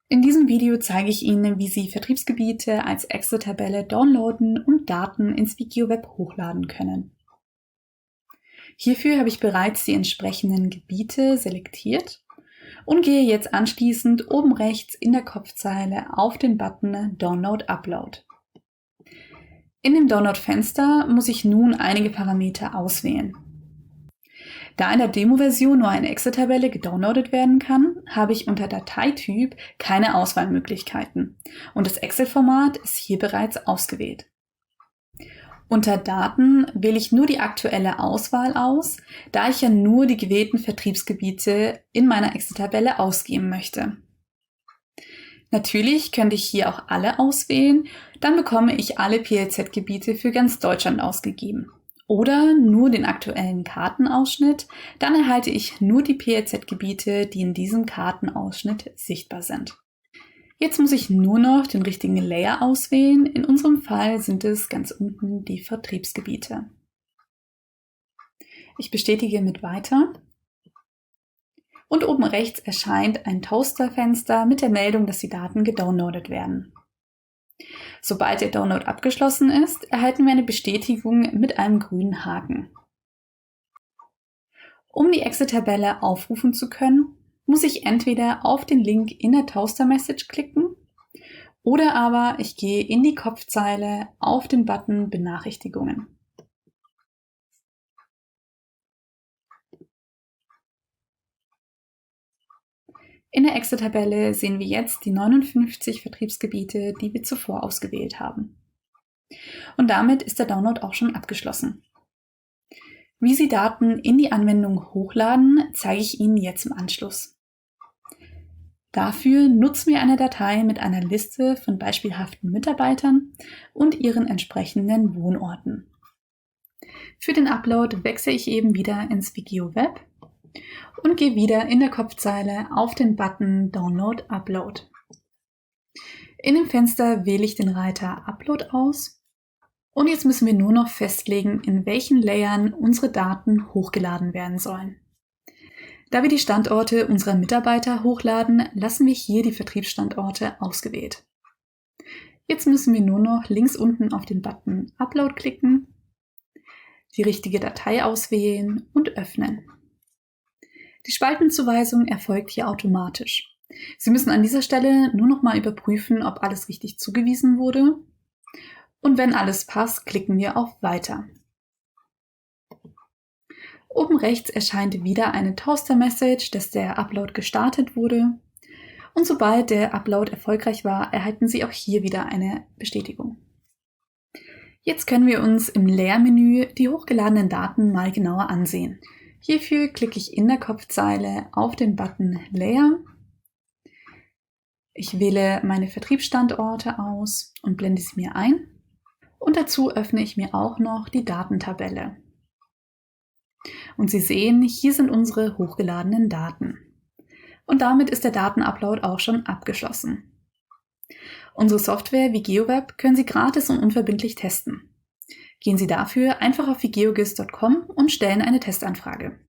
In diesem Video zeige ich Ihnen, wie Sie Vertriebsgebiete als Excel-Tabelle downloaden und Daten ins WikiOweb hochladen können. Hierfür habe ich bereits die entsprechenden Gebiete selektiert und gehe jetzt anschließend oben rechts in der Kopfzeile auf den Button Download Upload. In dem Download-Fenster muss ich nun einige Parameter auswählen. Da in der Demo-Version nur eine Excel-Tabelle gedownloadet werden kann, habe ich unter Dateityp keine Auswahlmöglichkeiten und das Excel-Format ist hier bereits ausgewählt. Unter Daten wähle ich nur die aktuelle Auswahl aus, da ich ja nur die gewählten Vertriebsgebiete in meiner Excel-Tabelle ausgeben möchte. Natürlich könnte ich hier auch alle auswählen, dann bekomme ich alle PLZ-Gebiete für ganz Deutschland ausgegeben. Oder nur den aktuellen Kartenausschnitt, dann erhalte ich nur die PLZ-Gebiete, die in diesem Kartenausschnitt sichtbar sind. Jetzt muss ich nur noch den richtigen Layer auswählen, in unserem Fall sind es ganz unten die Vertriebsgebiete. Ich bestätige mit Weiter und oben rechts erscheint ein Toasterfenster mit der Meldung, dass die Daten gedownloadet werden. Sobald der Download abgeschlossen ist, erhalten wir eine Bestätigung mit einem grünen Haken. Um die Excel-Tabelle aufrufen zu können, muss ich entweder auf den Link in der Toaster-Message klicken oder aber ich gehe in die Kopfzeile auf den Button Benachrichtigungen. In der Excel-Tabelle sehen wir jetzt die 59 Vertriebsgebiete, die wir zuvor ausgewählt haben. Und damit ist der Download auch schon abgeschlossen. Wie Sie Daten in die Anwendung hochladen, zeige ich Ihnen jetzt im Anschluss. Dafür nutzen wir eine Datei mit einer Liste von beispielhaften Mitarbeitern und ihren entsprechenden Wohnorten. Für den Upload wechsle ich eben wieder ins WikiOweb und gehe wieder in der Kopfzeile auf den Button Download Upload. In dem Fenster wähle ich den Reiter Upload aus und jetzt müssen wir nur noch festlegen, in welchen Layern unsere Daten hochgeladen werden sollen. Da wir die Standorte unserer Mitarbeiter hochladen, lassen wir hier die Vertriebsstandorte ausgewählt. Jetzt müssen wir nur noch links unten auf den Button Upload klicken, die richtige Datei auswählen und öffnen. Die Spaltenzuweisung erfolgt hier automatisch. Sie müssen an dieser Stelle nur noch mal überprüfen, ob alles richtig zugewiesen wurde. Und wenn alles passt, klicken wir auf Weiter. Oben rechts erscheint wieder eine Toaster-Message, dass der Upload gestartet wurde. Und sobald der Upload erfolgreich war, erhalten Sie auch hier wieder eine Bestätigung. Jetzt können wir uns im Layer-Menü die hochgeladenen Daten mal genauer ansehen. Hierfür klicke ich in der Kopfzeile auf den Button Layer. Ich wähle meine Vertriebsstandorte aus und blende sie mir ein. Und dazu öffne ich mir auch noch die Datentabelle. Und Sie sehen, hier sind unsere hochgeladenen Daten. Und damit ist der Datenupload auch schon abgeschlossen. Unsere Software WikiOweb können Sie gratis und unverbindlich testen. Gehen Sie dafür einfach auf wikiogis.com und stellen eine Testanfrage.